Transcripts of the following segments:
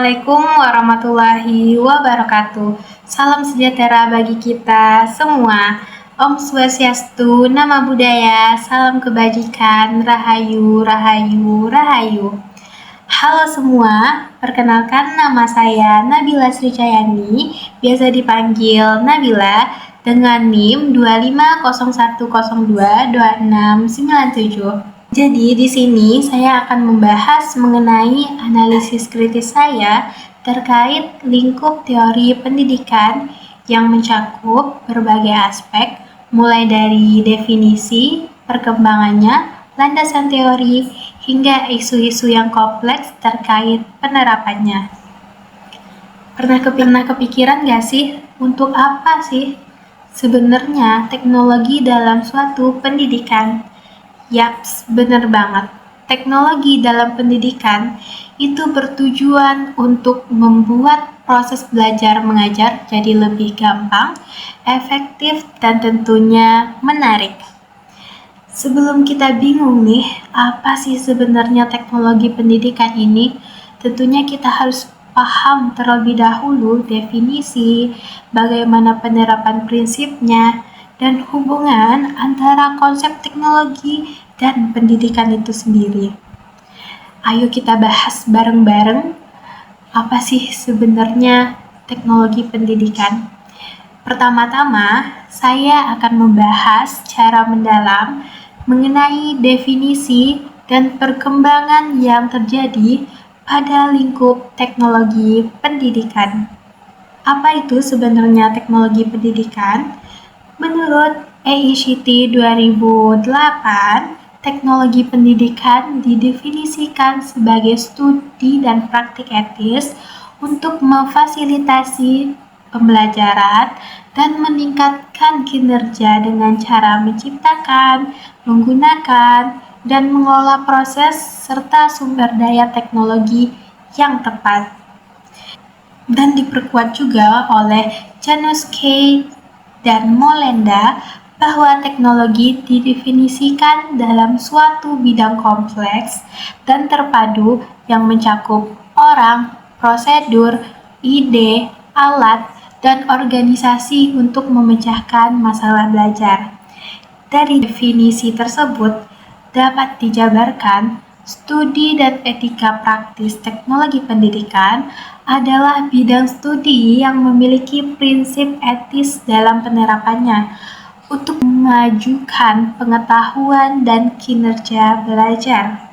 Assalamualaikum warahmatullahi wabarakatuh. Salam sejahtera bagi kita semua. Om Swastiastu, Nama Budaya, salam kebajikan, Rahayu, Rahayu, Rahayu. Halo semua, perkenalkan nama saya Nabila Sricayani, biasa dipanggil Nabila, dengan NIM 2501022697. Jadi di sini saya akan membahas mengenai analisis kritis saya terkait lingkup teori pendidikan yang mencakup berbagai aspek, mulai dari definisi, perkembangannya, landasan teori, hingga isu-isu yang kompleks terkait penerapannya. Pernah kepikiran gak sih, untuk apa sih sebenarnya teknologi dalam suatu pendidikan? Yaps, bener banget. Teknologi dalam pendidikan itu bertujuan untuk membuat proses belajar mengajar jadi lebih gampang, efektif, dan tentunya menarik. Sebelum kita bingung nih, apa sih sebenarnya teknologi pendidikan ini? Tentunya kita harus paham terlebih dahulu definisi, bagaimana penerapan prinsipnya, dan hubungan antara konsep teknologi dan pendidikan itu sendiri. Ayo kita bahas bareng-bareng apa sih sebenarnya teknologi pendidikan. Pertama-tama, saya akan membahas secara mendalam mengenai definisi dan perkembangan yang terjadi pada lingkup teknologi pendidikan. Apa itu sebenarnya teknologi pendidikan? Menurut AICTE 2008, teknologi pendidikan didefinisikan sebagai studi dan praktik etis untuk memfasilitasi pembelajaran dan meningkatkan kinerja dengan cara menciptakan, menggunakan, dan mengelola proses serta sumber daya teknologi yang tepat. Dan diperkuat juga oleh Januszky dan Molenda bahwa teknologi didefinisikan dalam suatu bidang kompleks dan terpadu yang mencakup orang, prosedur, ide, alat, dan organisasi untuk memecahkan masalah belajar. Dari definisi tersebut dapat dijabarkan studi dan etika praktis teknologi pendidikan adalah bidang studi yang memiliki prinsip etis dalam penerapannya untuk memajukan pengetahuan dan kinerja belajar.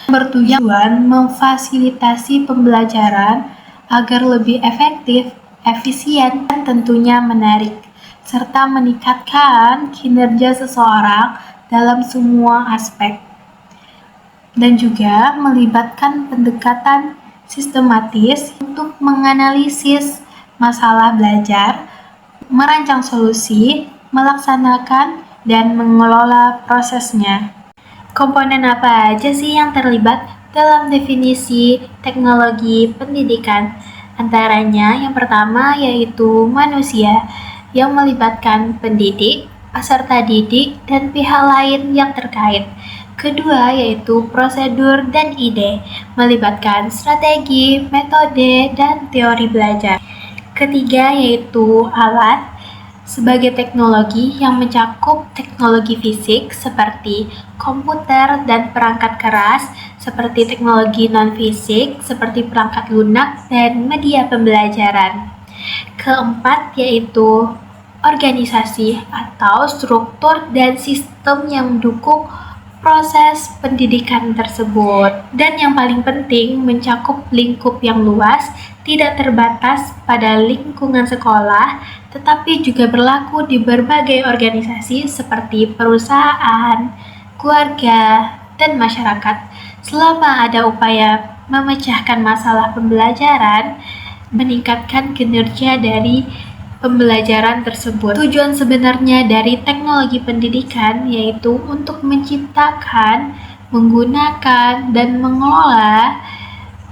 Bertujuan memfasilitasi pembelajaran agar lebih efektif, efisien, dan tentunya menarik, serta meningkatkan kinerja seseorang dalam semua aspek. Dan juga melibatkan pendekatan sistematis untuk menganalisis masalah belajar, merancang solusi, melaksanakan, dan mengelola prosesnya. Komponen apa aja sih yang terlibat dalam definisi teknologi pendidikan? Antaranya yang pertama yaitu manusia yang melibatkan pendidik, peserta didik, dan pihak lain yang terkait. Kedua yaitu prosedur dan ide, melibatkan strategi, metode, dan teori belajar. Ketiga yaitu alat, sebagai teknologi yang mencakup teknologi fisik seperti komputer dan perangkat keras, seperti teknologi non-fisik seperti perangkat lunak dan media pembelajaran. Keempat yaitu organisasi atau struktur dan sistem yang mendukung proses pendidikan tersebut. Dan yang paling penting, mencakup lingkup yang luas, tidak terbatas pada lingkungan sekolah, tetapi juga berlaku di berbagai organisasi seperti perusahaan, keluarga, dan masyarakat. Selama ada upaya memecahkan masalah pembelajaran, meningkatkan kinerja dari pembelajaran tersebut. Tujuan sebenarnya dari teknologi pendidikan yaitu untuk menciptakan, menggunakan, dan mengelola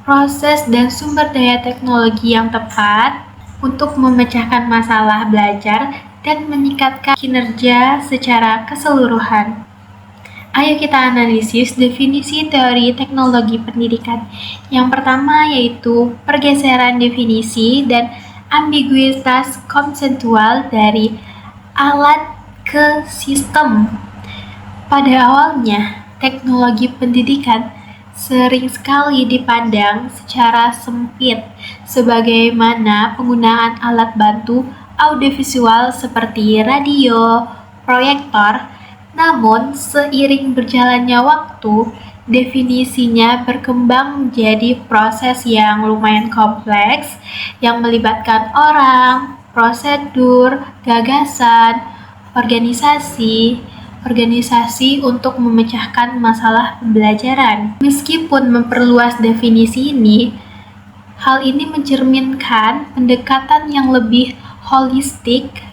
proses dan sumber daya teknologi yang tepat untuk memecahkan masalah belajar dan meningkatkan kinerja secara keseluruhan. Ayo kita analisis definisi teori teknologi pendidikan. Yang pertama yaitu pergeseran definisi dan ambiguitas konseptual dari alat ke sistem. Pada awalnya, teknologi pendidikan sering sekali dipandang secara sempit, sebagaimana penggunaan alat bantu audiovisual seperti radio, proyektor. Namun, seiring berjalannya waktu, definisinya berkembang menjadi proses yang lumayan kompleks, yang melibatkan orang, prosedur, gagasan, organisasi untuk memecahkan masalah pembelajaran. Meskipun memperluas definisi ini, hal ini mencerminkan pendekatan yang lebih holistik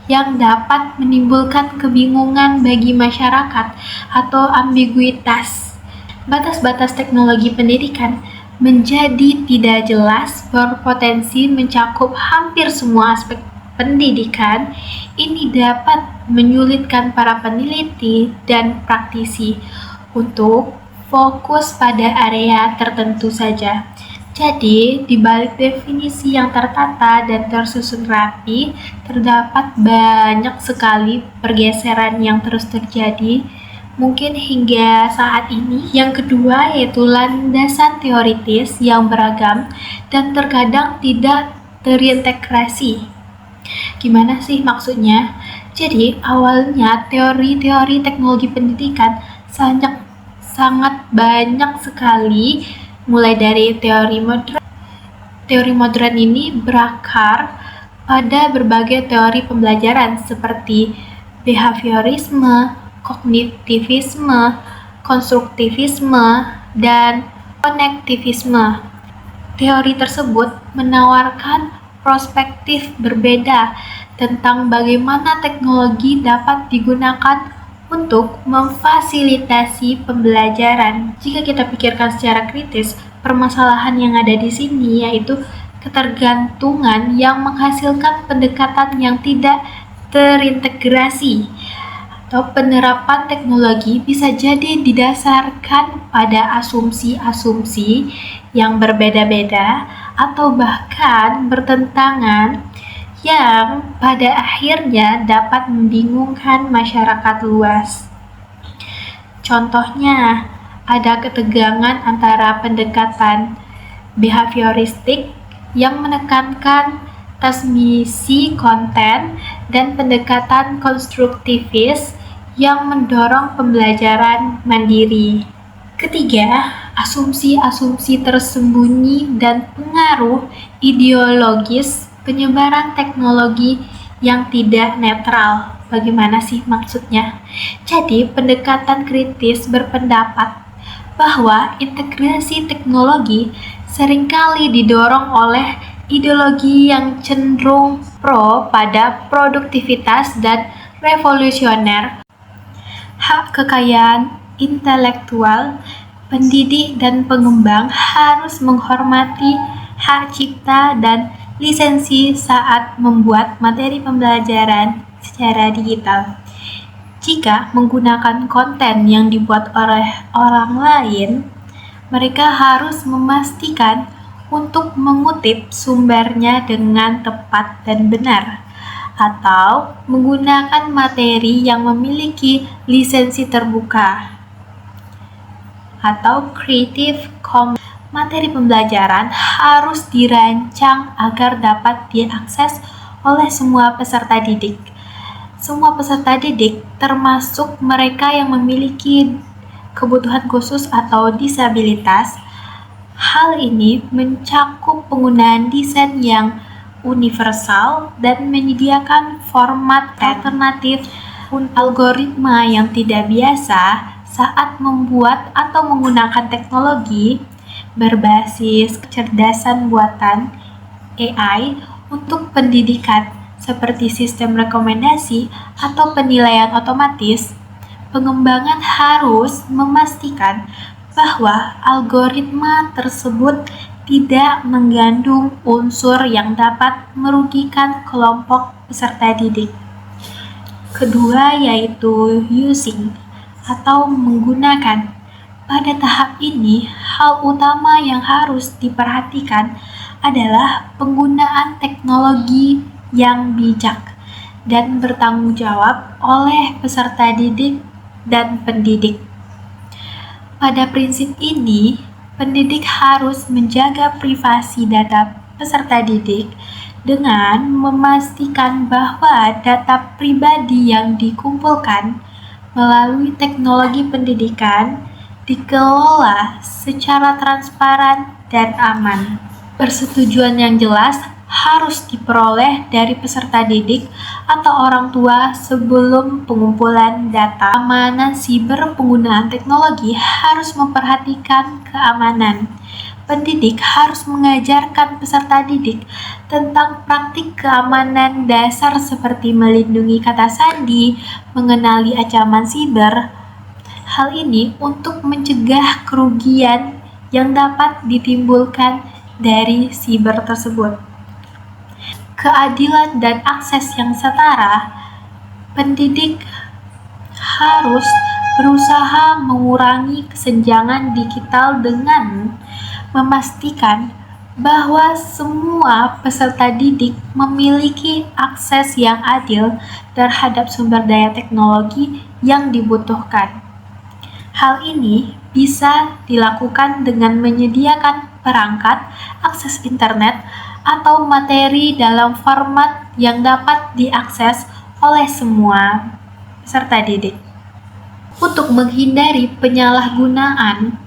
yang dapat menimbulkan kebingungan bagi masyarakat atau ambiguitas. Batas-batas teknologi pendidikan menjadi tidak jelas, berpotensi mencakup hampir semua aspek pendidikan. Ini dapat menyulitkan para peneliti dan praktisi untuk fokus pada area tertentu saja. Jadi, di balik definisi yang tertata dan tersusun rapi, terdapat banyak sekali pergeseran yang terus terjadi, mungkin hingga saat ini. Yang kedua yaitu landasan teoritis yang beragam dan terkadang tidak terintegrasi. Gimana sih maksudnya? Jadi, awalnya teori-teori teknologi pendidikan sangat banyak sekali, mulai dari teori modern. Teori modern ini berakar pada berbagai teori pembelajaran seperti behaviorisme, kognitivisme, konstruktivisme, dan konektivisme. Teori tersebut menawarkan perspektif berbeda tentang bagaimana teknologi dapat digunakan untuk memfasilitasi pembelajaran. Jika kita pikirkan secara kritis, permasalahan yang ada di sini yaitu ketergantungan yang menghasilkan pendekatan yang tidak terintegrasi, atau penerapan teknologi bisa jadi didasarkan pada asumsi-asumsi yang berbeda-beda atau bahkan bertentangan, yang pada akhirnya dapat membingungkan masyarakat luas. Contohnya, ada ketegangan antara pendekatan behavioristik yang menekankan transmisi konten dan pendekatan konstruktivis yang mendorong pembelajaran mandiri. Ketiga, asumsi-asumsi tersembunyi dan pengaruh ideologis penyebaran teknologi yang tidak netral. Bagaimana sih maksudnya? Jadi, pendekatan kritis berpendapat bahwa integrasi teknologi seringkali didorong oleh ideologi yang cenderung pro pada produktivitas dan revolusioner. Hak kekayaan intelektual, pendidik dan pengembang harus menghormati hak cipta dan lisensi saat membuat materi pembelajaran secara digital. Jika menggunakan konten yang dibuat oleh orang lain, mereka harus memastikan untuk mengutip sumbernya dengan tepat dan benar, atau menggunakan materi yang memiliki lisensi terbuka atau Creative Commons. Materi pembelajaran harus dirancang agar dapat diakses oleh semua peserta didik. Semua peserta didik, termasuk mereka yang memiliki kebutuhan khusus atau disabilitas. Hal ini mencakup penggunaan desain yang universal dan menyediakan format alternatif untuk algoritma yang tidak biasa saat membuat atau menggunakan teknologi berbasis kecerdasan buatan AI untuk pendidikan seperti sistem rekomendasi atau penilaian otomatis. Pengembangan harus memastikan bahwa algoritma tersebut tidak mengandung unsur yang dapat merugikan kelompok peserta didik. Kedua yaitu using atau menggunakan. Pada tahap ini, hal utama yang harus diperhatikan adalah penggunaan teknologi yang bijak dan bertanggung jawab oleh peserta didik dan pendidik. Pada prinsip ini, pendidik harus menjaga privasi data peserta didik dengan memastikan bahwa data pribadi yang dikumpulkan melalui teknologi pendidikan dikelola secara transparan dan aman. Persetujuan yang jelas harus diperoleh dari peserta didik atau orang tua sebelum pengumpulan data. Keamanan siber penggunaan teknologi harus memperhatikan keamanan. Pendidik harus mengajarkan peserta didik tentang praktik keamanan dasar seperti melindungi kata sandi, mengenali ancaman siber. Hal ini untuk mencegah kerugian yang dapat ditimbulkan dari siber tersebut. Keadilan dan akses yang setara, pendidik harus berusaha mengurangi kesenjangan digital dengan memastikan bahwa semua peserta didik memiliki akses yang adil terhadap sumber daya teknologi yang dibutuhkan. Hal ini bisa dilakukan dengan menyediakan perangkat, akses internet, atau materi dalam format yang dapat diakses oleh semua peserta didik. Untuk menghindari penyalahgunaan,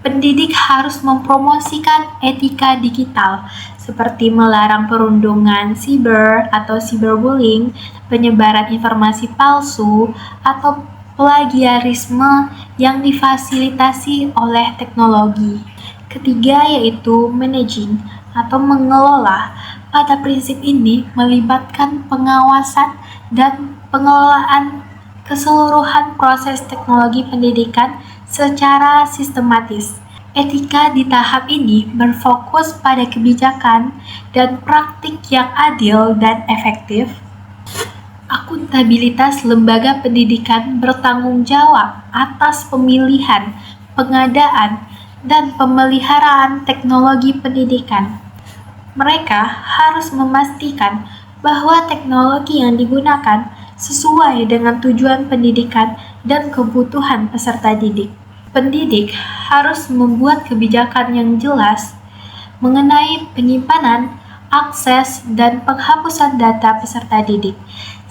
pendidik harus mempromosikan etika digital seperti melarang perundungan siber atau cyberbullying, penyebaran informasi palsu, atau plagiarisme yang difasilitasi oleh teknologi. Ketiga yaitu managing atau mengelola. Pada prinsip ini melibatkan pengawasan dan pengelolaan keseluruhan proses teknologi pendidikan secara sistematis. Etika di tahap ini berfokus pada kebijakan dan praktik yang adil dan efektif. Akuntabilitas lembaga pendidikan bertanggung jawab atas pemilihan, pengadaan, dan pemeliharaan teknologi pendidikan. Mereka harus memastikan bahwa teknologi yang digunakan sesuai dengan tujuan pendidikan dan kebutuhan peserta didik. Pendidik harus membuat kebijakan yang jelas mengenai penyimpanan, akses, dan penghapusan data peserta didik.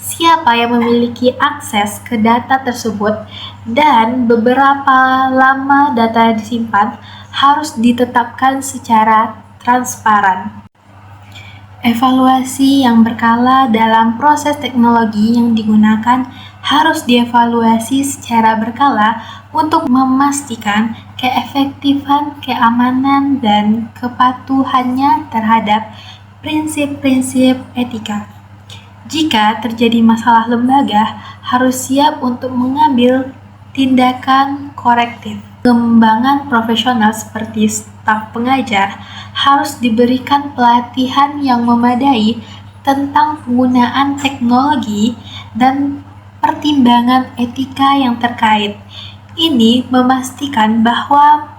Siapa yang memiliki akses ke data tersebut dan beberapa lama data disimpan harus ditetapkan secara transparan. Evaluasi yang berkala dalam proses teknologi yang digunakan harus dievaluasi secara berkala untuk memastikan keefektifan, keamanan, dan kepatuhannya terhadap prinsip-prinsip etika. Jika terjadi masalah lembaga, harus siap untuk mengambil tindakan korektif. Pengembangan profesional seperti staf pengajar harus diberikan pelatihan yang memadai tentang penggunaan teknologi dan pertimbangan etika yang terkait. Ini memastikan bahwa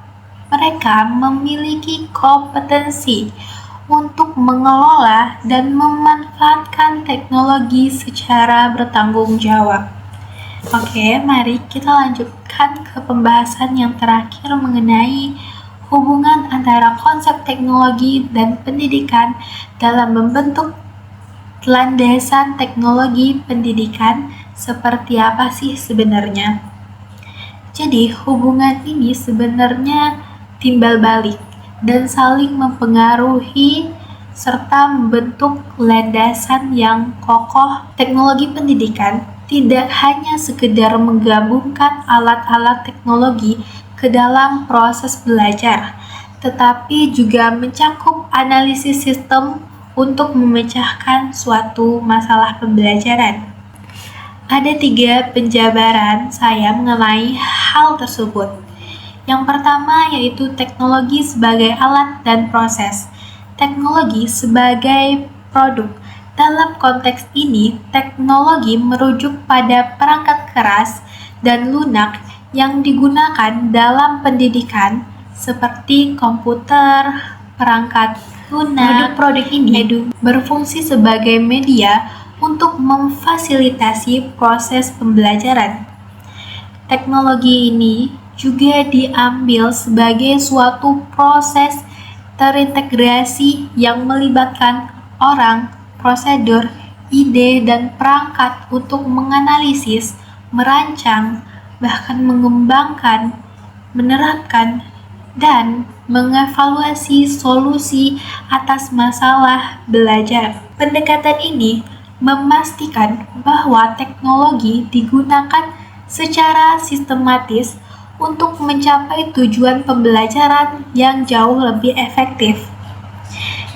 mereka memiliki kompetensi untuk mengelola dan memanfaatkan teknologi secara bertanggung jawab. Oke, mari kita lanjutkan ke pembahasan yang terakhir mengenai hubungan antara konsep teknologi dan pendidikan dalam membentuk landasan teknologi pendidikan seperti apa sih sebenarnya. Jadi, hubungan ini sebenarnya timbal balik dan saling mempengaruhi serta membentuk landasan yang kokoh. Teknologi pendidikan tidak hanya sekedar menggabungkan alat-alat teknologi ke dalam proses belajar, tetapi juga mencakup analisis sistem untuk memecahkan suatu masalah pembelajaran. Ada 3 penjabaran saya mengenai hal tersebut. Yang pertama yaitu teknologi sebagai alat dan proses, teknologi sebagai produk. Dalam konteks ini, teknologi merujuk pada perangkat keras dan lunak yang digunakan dalam pendidikan seperti komputer, perangkat lunak. Produk-produk ini berfungsi sebagai media untuk memfasilitasi proses pembelajaran. Teknologi ini juga diambil sebagai suatu proses terintegrasi yang melibatkan orang, prosedur, ide, dan perangkat untuk menganalisis, merancang, bahkan mengembangkan, menerapkan, dan mengevaluasi solusi atas masalah belajar. Pendekatan ini memastikan bahwa teknologi digunakan secara sistematis untuk mencapai tujuan pembelajaran yang jauh lebih efektif.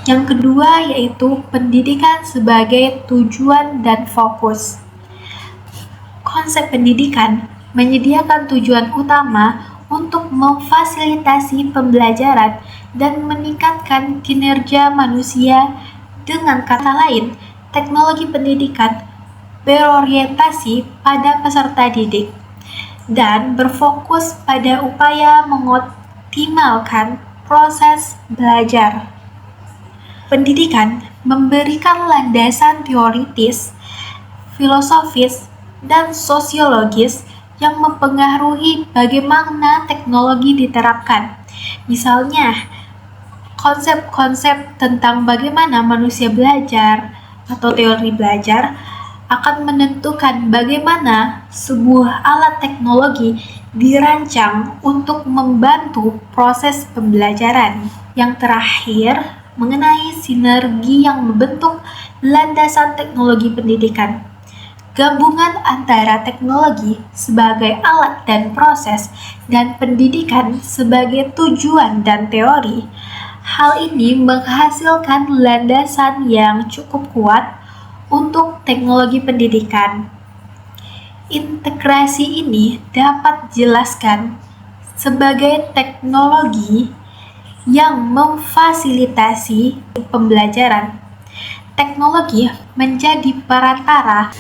Yang kedua yaitu pendidikan sebagai tujuan dan fokus. Konsep pendidikan menyediakan tujuan utama untuk memfasilitasi pembelajaran dan meningkatkan kinerja manusia. Dengan kata lain, teknologi pendidikan berorientasi pada peserta didik dan berfokus pada upaya mengoptimalkan proses belajar. Pendidikan memberikan landasan teoritis, filosofis, dan sosiologis yang mempengaruhi bagaimana teknologi diterapkan. Misalnya, konsep-konsep tentang bagaimana manusia belajar atau teori belajar akan menentukan bagaimana sebuah alat teknologi dirancang untuk membantu proses pembelajaran. Yang terakhir, mengenai sinergi yang membentuk landasan teknologi pendidikan. Gabungan antara teknologi sebagai alat dan proses dan pendidikan sebagai tujuan dan teori. Hal ini menghasilkan landasan yang cukup kuat untuk teknologi pendidikan. Integrasi ini dapat dijelaskan sebagai teknologi yang memfasilitasi pembelajaran. Teknologi menjadi perantara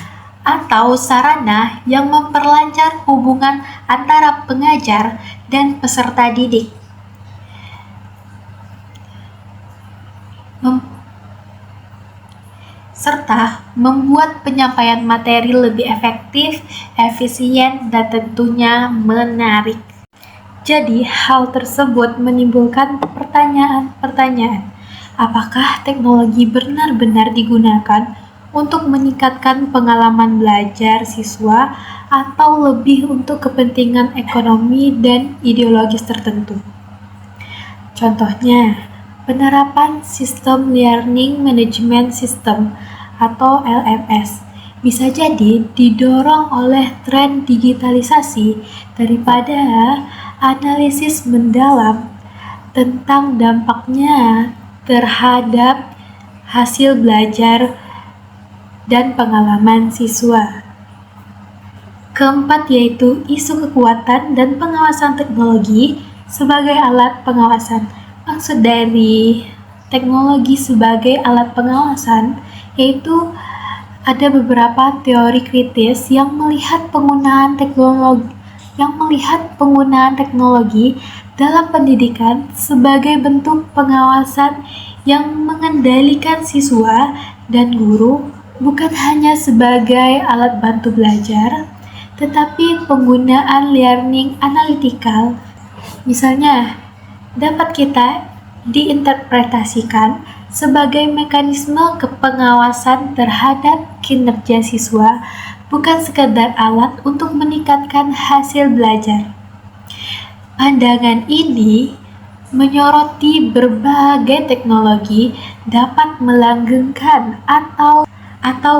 atau sarana yang memperlancar hubungan antara pengajar dan peserta didik. Serta membuat penyampaian materi lebih efektif, efisien, dan tentunya menarik. Jadi, hal tersebut menimbulkan pertanyaan-pertanyaan. Apakah teknologi benar-benar digunakan untuk meningkatkan pengalaman belajar siswa atau lebih untuk kepentingan ekonomi dan ideologis tertentu? Contohnya, penerapan Sistem Learning Management System atau LMS bisa jadi didorong oleh tren digitalisasi daripada analisis mendalam tentang dampaknya terhadap hasil belajar dan pengalaman siswa. Keempat yaitu isu kekuatan dan pengawasan teknologi sebagai alat pengawasan. Maksud dari teknologi sebagai alat pengawasan yaitu ada beberapa teori kritis yang melihat penggunaan teknologi dalam pendidikan sebagai bentuk pengawasan yang mengendalikan siswa dan guru bukan hanya sebagai alat bantu belajar, tetapi penggunaan learning analytical. Misalnya, dapat kita diinterpretasikan sebagai mekanisme kepengawasan terhadap kinerja siswa, bukan sekadar alat untuk meningkatkan hasil belajar. Pandangan ini menyoroti berbagai teknologi dapat melanggengkan atau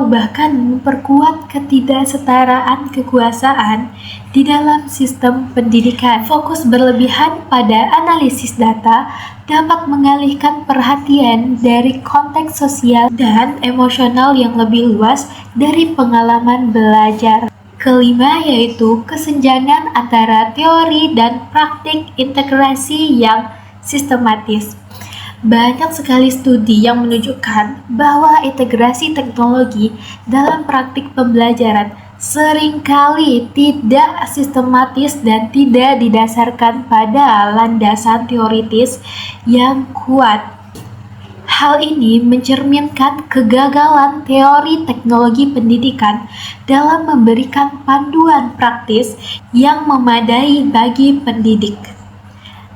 bahkan memperkuat ketidaksetaraan kekuasaan di dalam sistem pendidikan. Fokus berlebihan pada analisis data dapat mengalihkan perhatian dari konteks sosial dan emosional yang lebih luas dari pengalaman belajar. Kelima yaitu kesenjangan antara teori dan praktik integrasi yang sistematis. Banyak sekali studi yang menunjukkan bahwa integrasi teknologi dalam praktik pembelajaran seringkali tidak sistematis dan tidak didasarkan pada landasan teoritis yang kuat. Hal ini mencerminkan kegagalan teori teknologi pendidikan dalam memberikan panduan praktis yang memadai bagi pendidik.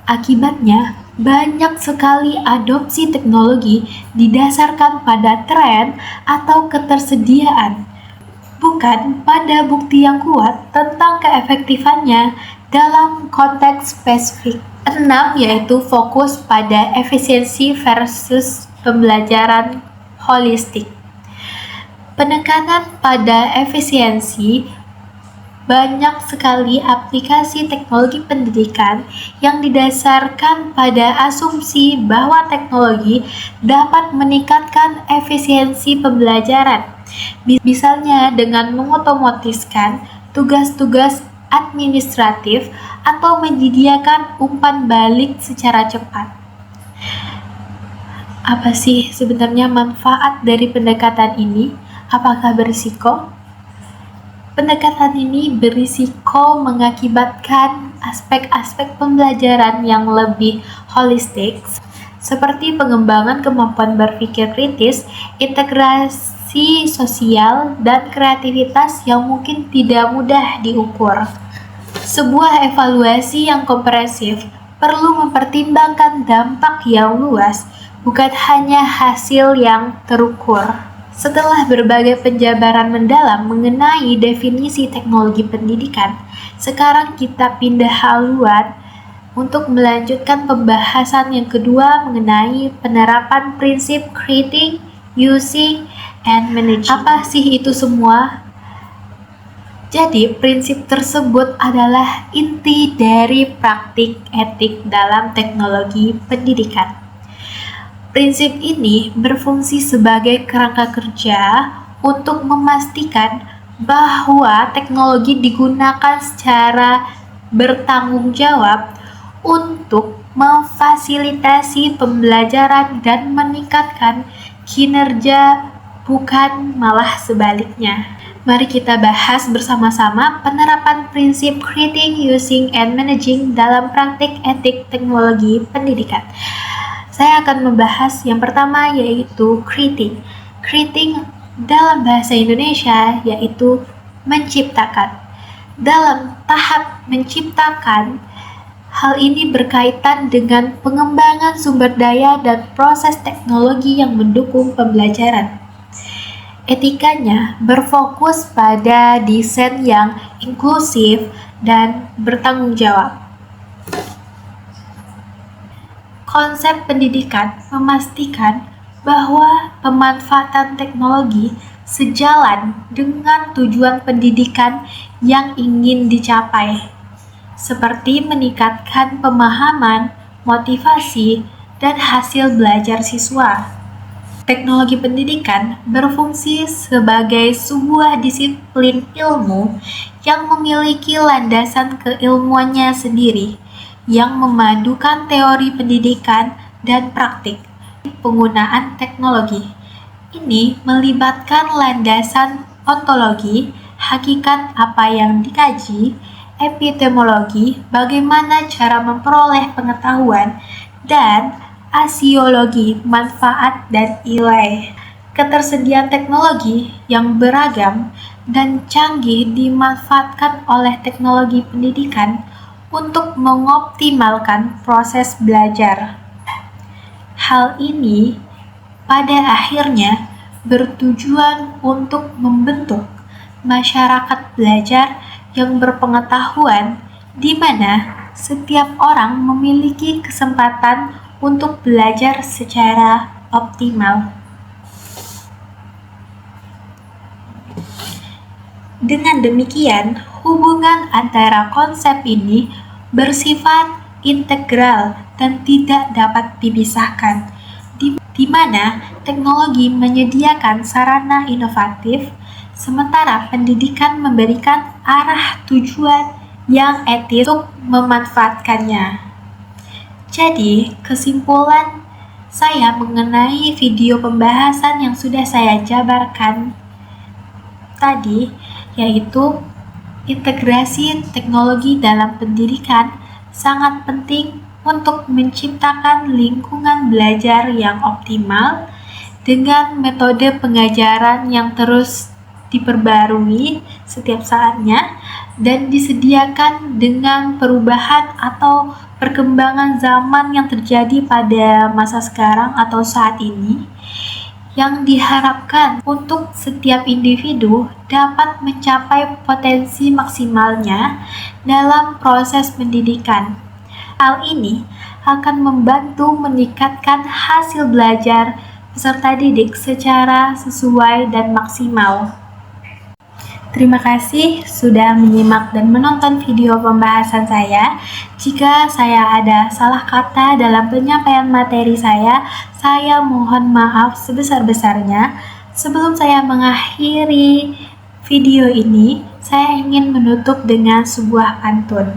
Akibatnya, banyak sekali adopsi teknologi didasarkan pada tren atau ketersediaan, bukan pada bukti yang kuat tentang keefektifannya dalam konteks spesifik. 6 yaitu fokus pada efisiensi versus pembelajaran holistik. Penekanan pada efisiensi. Banyak sekali aplikasi teknologi pendidikan yang didasarkan pada asumsi bahwa teknologi dapat meningkatkan efisiensi pembelajaran. Misalnya dengan mengotomatiskan tugas-tugas administratif atau menyediakan umpan balik secara cepat. Apa sih sebenarnya manfaat dari pendekatan ini? Apakah berisiko? Pendekatan ini berisiko mengakibatkan aspek-aspek pembelajaran yang lebih holistik, seperti pengembangan kemampuan berpikir kritis, integrasi sosial, dan kreativitas yang mungkin tidak mudah diukur. Sebuah evaluasi yang komprehensif perlu mempertimbangkan dampak yang luas, bukan hanya hasil yang terukur. Setelah berbagai penjabaran mendalam mengenai definisi teknologi pendidikan, sekarang kita pindah haluan untuk melanjutkan pembahasan yang kedua mengenai penerapan prinsip creating, using, and managing. Apa sih itu semua? Jadi, prinsip tersebut adalah inti dari praktik etik dalam teknologi pendidikan. Prinsip ini berfungsi sebagai kerangka kerja untuk memastikan bahwa teknologi digunakan secara bertanggung jawab untuk memfasilitasi pembelajaran dan meningkatkan kinerja, bukan malah sebaliknya. Mari kita bahas bersama-sama penerapan prinsip creating, using, and managing dalam praktik etik teknologi pendidikan. Saya akan membahas yang pertama yaitu creating. Creating dalam bahasa Indonesia yaitu menciptakan. Dalam tahap menciptakan, hal ini berkaitan dengan pengembangan sumber daya dan proses teknologi yang mendukung pembelajaran. Etikanya berfokus pada desain yang inklusif dan bertanggung jawab. Konsep pendidikan memastikan bahwa pemanfaatan teknologi sejalan dengan tujuan pendidikan yang ingin dicapai, seperti meningkatkan pemahaman, motivasi, dan hasil belajar siswa. Teknologi pendidikan berfungsi sebagai sebuah disiplin ilmu yang memiliki landasan keilmuannya sendiri, yang memadukan teori pendidikan dan praktik penggunaan teknologi. Ini melibatkan landasan ontologi, hakikat apa yang dikaji, epistemologi, bagaimana cara memperoleh pengetahuan, dan asiologi, manfaat dan nilai. Ketersediaan teknologi yang beragam dan canggih dimanfaatkan oleh teknologi pendidikan untuk mengoptimalkan proses belajar. Hal ini pada akhirnya bertujuan untuk membentuk masyarakat belajar yang berpengetahuan, di mana setiap orang memiliki kesempatan untuk belajar secara optimal. Dengan demikian, hubungan antara konsep ini bersifat integral dan tidak dapat dipisahkan, di mana teknologi menyediakan sarana inovatif, sementara pendidikan memberikan arah tujuan yang etis untuk memanfaatkannya. Jadi, kesimpulan saya mengenai video pembahasan yang sudah saya jabarkan tadi, yaitu integrasi teknologi dalam pendidikan sangat penting untuk menciptakan lingkungan belajar yang optimal dengan metode pengajaran yang terus diperbarui setiap saatnya dan disediakan dengan perubahan atau perkembangan zaman yang terjadi pada masa sekarang atau saat ini, yang diharapkan untuk setiap individu dapat mencapai potensi maksimalnya dalam proses pendidikan. Hal ini akan membantu meningkatkan hasil belajar peserta didik secara sesuai dan maksimal. Terima kasih sudah menyimak dan menonton video pembahasan saya. Jika saya ada salah kata dalam penyampaian materi saya mohon maaf sebesar-besarnya. Sebelum saya mengakhiri video ini, saya ingin menutup dengan sebuah pantun.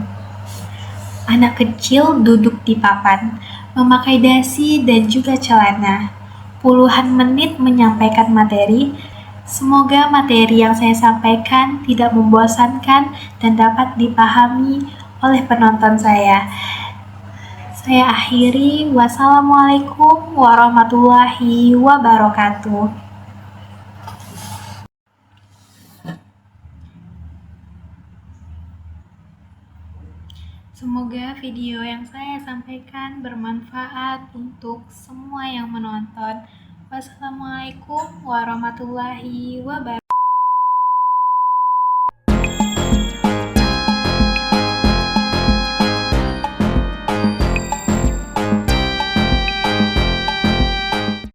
Anak kecil duduk di papan, memakai dasi dan juga celana. Puluhan menit menyampaikan materi. Semoga materi yang saya sampaikan tidak membosankan dan dapat dipahami oleh penonton saya. Saya akhiri, wassalamualaikum warahmatullahi wabarakatuh. Semoga video yang saya sampaikan bermanfaat untuk semua yang menonton. Wassalamualaikum warahmatullahi wabarakatuh.